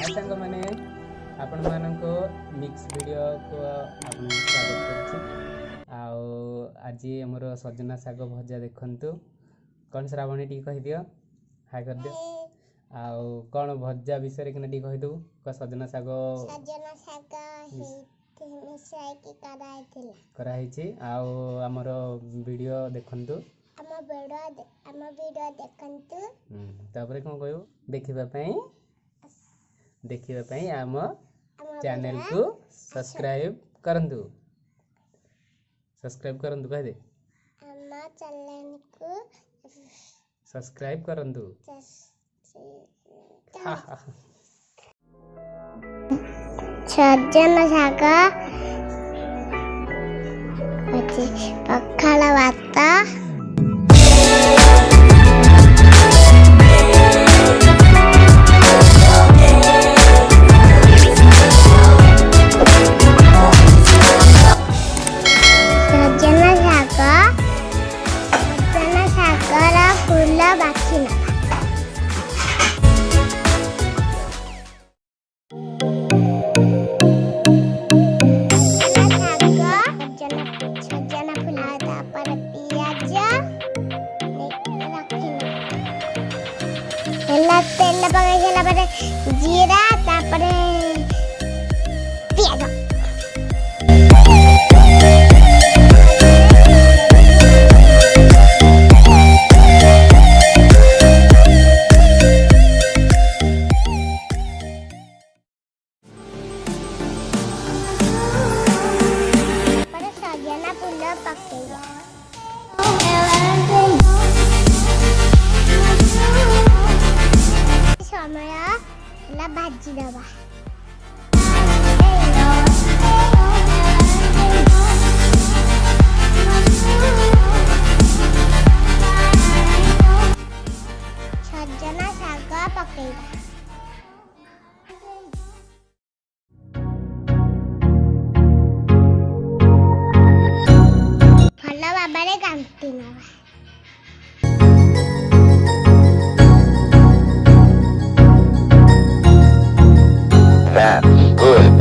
सांग मैंने आपण मानको मिक्स वीडियो को आपण स्वागत करछि। आज हमर सजना साग भजा देखंतु कौन श्रावणी टी कहि दियो हाय कर दियो कौन भजा विषय कि टी कहि दउ सजना साग मिसाई की कराई छी हमर वीडियो देखंतु हम वीडियो देखंतु तापर कोन कहू देखिबा पई आम चैनल को सब्सक्राइब करंतु कह दे हम चैनल को सब्सक्राइब करंतु सजना शाग पखाल भात फूल बाछी तेल पकड़ जीरा प्याज सजना फूल पकेगा समय भाजी दबा सजना शाग पकेगा भल भाव गांठी नवा That's good.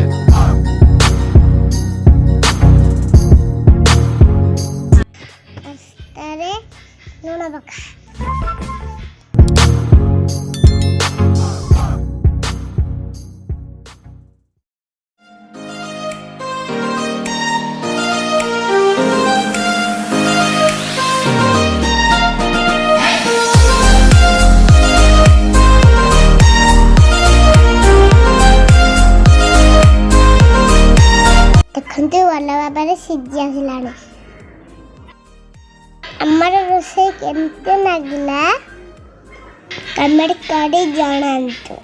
लूण पका देखते भल भाव सीझी आसला आमर रोषे केमती लगिला कमेंट कर जणांतु।